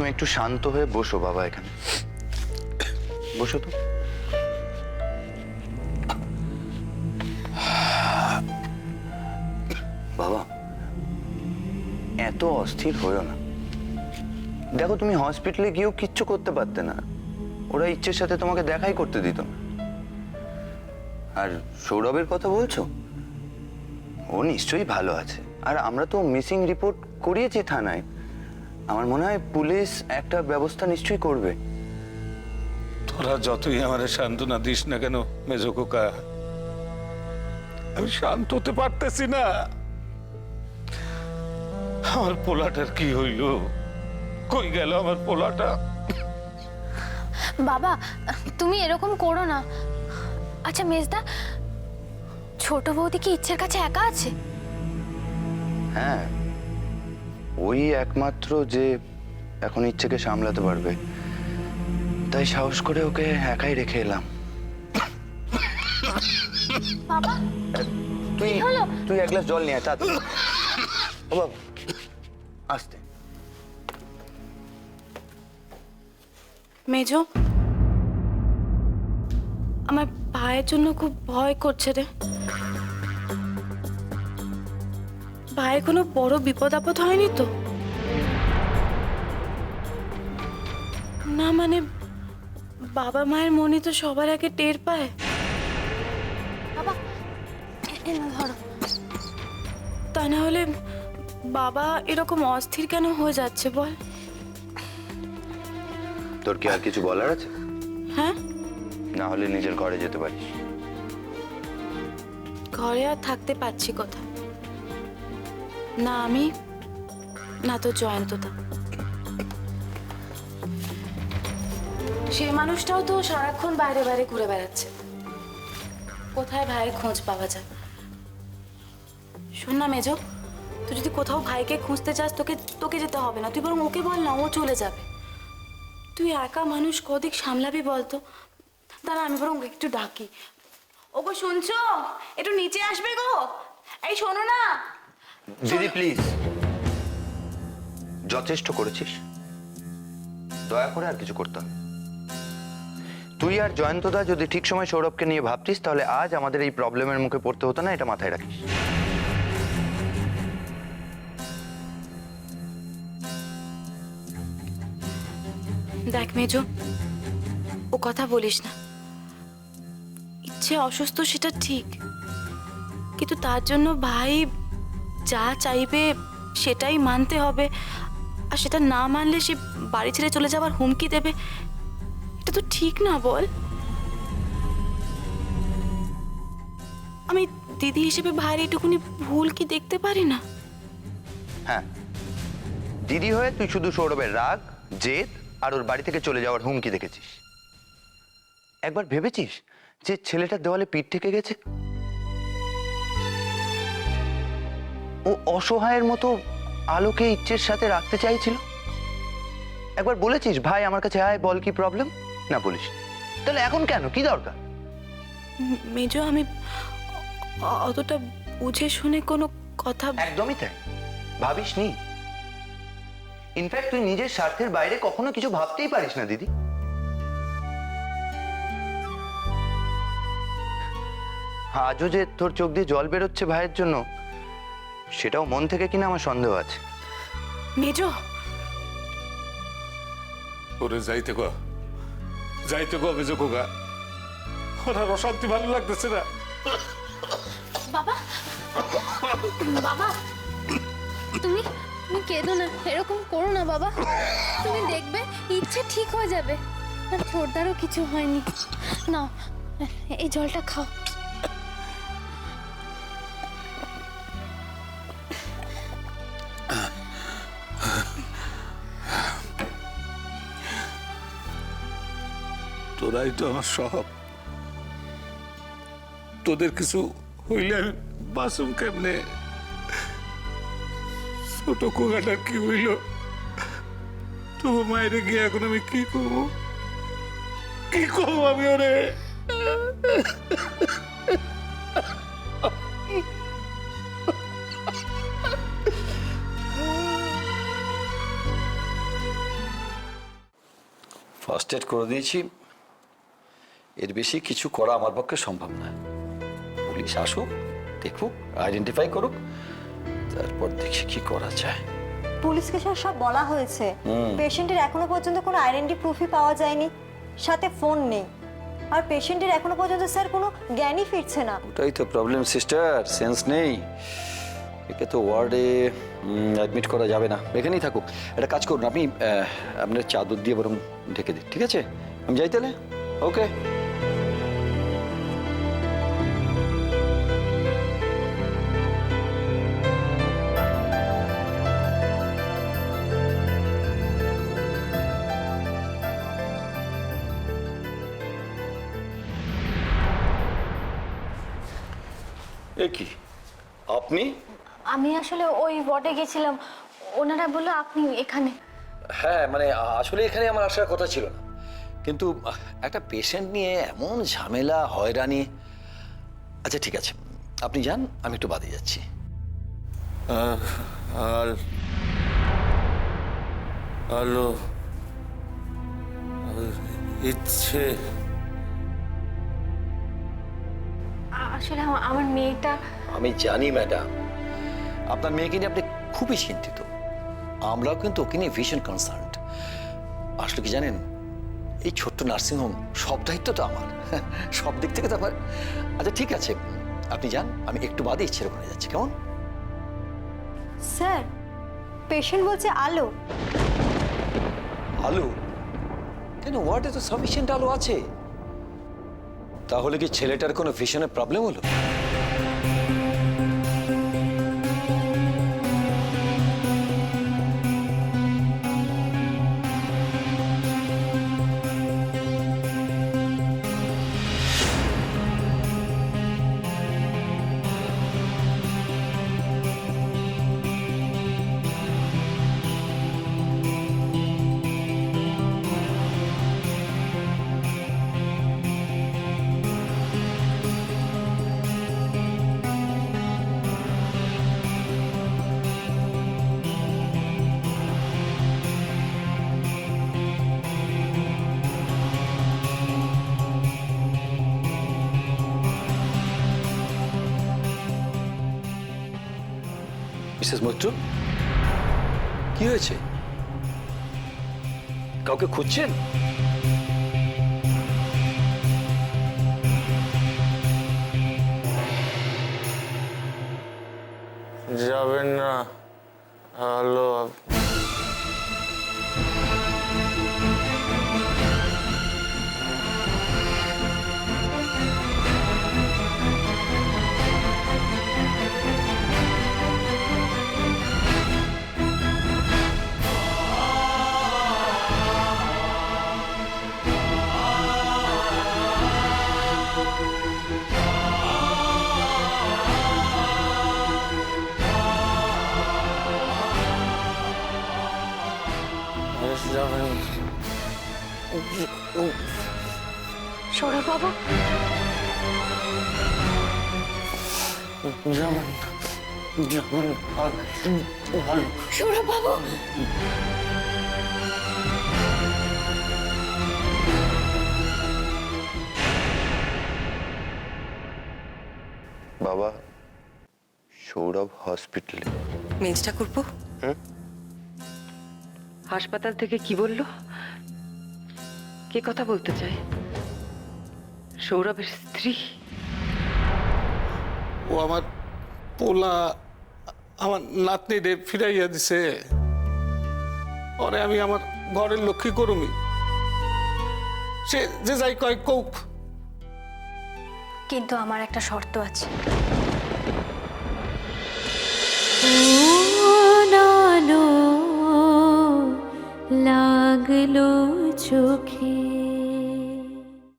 তুমি একটু শান্ত হয়ে বসো বাবা, এখানে বসো তো। বাবা, এত অস্থির হয়েও না। দেখো, তুমি হসপিটালে গিয়েও কিচ্ছু করতে পারতে না, ওরা ইচ্ছের সাথে তোমাকে দেখাই করতে দিত না। আর সৌরভের কথা বলছো, ও নিশ্চয়ই ভালো আছে। আর আমরা তো মিসিং রিপোর্ট করিয়েছি থানায়, আমার মনে হয় পুলিশ একটা ব্যবস্থা নিশ্চয়ই করবে। তোরা যতই আমার সান্ত্বনা দিস না কেন মেজো খোকা, আমি শান্ত হতে পারতেছি না। আমার পোলাটার কি হইল? কই গেল আমার পোলাটা? বাবা, তুমি এরকম করো না। আচ্ছা মেজদা, ছোট বৌদি কি ইচ্ছের কাছে একা আছে? হ্যাঁ, ওই একমাত্র যে এখন ইচ্ছেকে সামলাতে পারবে, তাই সাহস করে ওকে একাই রেখে এলাম। বাবা, তুই কি হলো? তুই এক গ্লাস জল নিয়ে আয় তাড়াতাড়ি। ও বাবা, আস্তে। মেজো, আমার ভাইয়ের জন্য খুব ভয় করছে রে। ভাইয়ের কোনো বড় বিপদ আপদ হয়নি তো? না মানে বাবা মায়ের মনে তো সবার আগে টের পায়। বাবা, এই নাও ধরো। তা না হলে বাবা এরকম অস্থির কেন হয়ে যাচ্ছে বল? তোর কি আর কিছু বলার আছে? হ্যাঁ, না হলে নিজের ঘরে যেতে পারিস। ঘরে আর থাকতে পারছি কোথা? না আমি, না তো জয়ন্তদা। সে মানুষটাও তো সারাক্ষণ বাইরে বাইরে ঘুরে বেড়াচ্ছে। কোথায় ভাইয়ের খোঁজ পাওয়া যায়? শোন না মেজো, তুই যদি কোথাও ভাইকে খুঁজতে চাস তোকে তোকে যেতে হবে না, তুই বরং ওকে বল না, ও চলে যাবে। তুই একা মানুষ কদিক সামলাবি বলতো? দাঁড়া, আমি বরং একটু ডাকি। ওগো শুনছো? একটু নিচে আসবে গো। এই শোনো না। দিদি প্লিজ, যথেষ্ট করেছিস, দয়া করে আর কিছু করতে হবে। তুই আর জয়ন্তদা যদি ঠিক সময় সৌরভকে নিয়ে ভাবতিস, তাহলে আজ আমাদের এই প্রবলেমের মুখে পড়তে হতো না, এটা মাথায় রাখিস। দেখ মেজো, ও কথা বলিস না। ইচ্ছে অসুস্থ সেটা ঠিক, কিন্তু তার জন্য ভাই যা চাইবে সেটাই মানতে হবে। আর সেটা না মানলে সে বাড়ি ছেড়ে চলে যাওয়ার হুমকি দেবে। এটা তো ঠিক না বল? আমি দিদি হিসেবে ভাইয়ের এটুকুনি ভুল কি দেখতে পারি না? হ্যাঁ, দিদি হয়ে তুই শুধু সৌরভের রাগ, জেদ আর ওর বাড়ি থেকে চলে যাওয়ার হুমকি দেখেছিস। একবার ভেবেছিস যে ছেলেটার দেওয়ালে পিঠ থেকে গেছে? ও অসহায়ের মতো আলোকে ইচ্ছের সাথে রাখতে চাইছিল। একবার বলেছিস ভাই আমার কাছে আয়, বল কি প্রবলেম? না বলিস। তাহলে এখন কেন, কি দরকার? মেজো, আমি অতটা বুঝে শুনে কোনো কথা একদমই তাই, ভাবিস নি। ইনফ্যাক্ট তুই নিজের স্বার্থের বাইরে কখনো কিছু ভাবতেই পারিস না দিদি। আজও যে তোর চোখ দিয়ে জল বেরোচ্ছে ভাইয়ের জন্য, সেটাও মন থেকে কিনা আমার সন্দেহ আছে। মেজো। ওরে যাইতে গো, যাইতে গো মেজো খোকা। ওনার অশান্তি ভালো লাগতেছে না। বাবা, বাবা, তুমি তুমি কেঁদো না, এরকম করো না বাবা। তুমি দেখবে ইচ্ছে ঠিক হয়ে যাবে। আর ছোটদারও কিছু হয়নি। নাও, এই জলটা খাও। তোরাই তো আমার সব। তোদের কিছু হইলে আমি বাসুম কেমনে? ছোট কোকাটার কি হইল? তোমার মায়ের গিয়ে এখন আমি কি করবো? কি করবো আমি ওরে? ফার্স্ট এড করে দিয়েছি, এর বেশি কিছু করা আমার পক্ষে সম্ভব না। পুলিশ আসুক, দেখুক, আইডেন্টিফাই করুক, তারপর দেখি কি করা যায়। পুলিশকে স্যার সব বলা হয়েছে, পেশেন্টের এখনো পর্যন্ত কোনো আইডেন্টি প্রুফই পাওয়া যায়নি, সাথে ফোন নেই, আর পেশেন্টের এখনো পর্যন্ত স্যার কোনো জ্ঞানই ফিরছে না। ওটাই তো প্রবলেম সিস্টার, সেন্স নেই। একে তো ওয়ার্ডে অ্যাডমিট করা যাবে না, এখানেই থাকুক। একটা কাজ করুন, আপনি আপনার চাদর দিয়ে বরং ঢেকে দিন, ঠিক আছে? আমি যাই তাহলে, ওকে। এ কি আপনি? আমি আসলে ওই ওয়ার্ডে গেছিলাম, ওনারা বললো আপনি এখানে। হ্যাঁ মানে আসলে এখানে আমার আসার কথা ছিল না, কিন্তু একটা পেশেন্ট নিয়ে এমন ঝামেলা হয়রানি। আচ্ছা ঠিক আছে, আপনি যান, আমি একটু বাদে যাচ্ছি। আর আলো ইচ্ছে আসলে আমার মেয়েটা। আমি জানি ম্যাডাম, আপনার মেয়েকে নিয়ে আপনি খুবই চিন্তিত। আমরাও কিন্তু ওকে নিয়ে ভীষণ কনসার্নড। আসলে কি জানেন, এই ছোট্ট নার্সিংহোম সব দায়িত্ব তো আমার, সব দিক থেকে তো আমার। আচ্ছা ঠিক আছে, আপনি যান, আমি একটু বাদে ইচ্ছের ওখানে যাচ্ছি, কেমন? স্যার, পেশেন্ট বলছে আলো। আলু? কেন, ওয়ার্ডে তো সাফিসিয়েন্ট আলো আছে। তাহলে কি ছেলেটার কোনো ভিশনের প্রবলেম হলো? মিসেস মৈত্র, কি হয়েছে? কাউকে খুঁজছেন? যাবেন না আলো? যাবেন সৌরভ বাবু, যাবেন যাবেন ভালো। সৌরভ বাবু। বাবা, সৌরভ হসপিটালে। মেজ ঠাকুরপো, হাসপাতাল থেকে কি বললো? কে কথা বলতে চায়? সৌরভের স্ত্রী? ও আমার পোলা, আমার নাতনি রে ফিরাইয়া দিছে। পরে আমি আমার ঘরের লক্ষ্মী করুমি, সে যে যাই কয় কৌক। কিন্তু আমার একটা শর্ত আছে।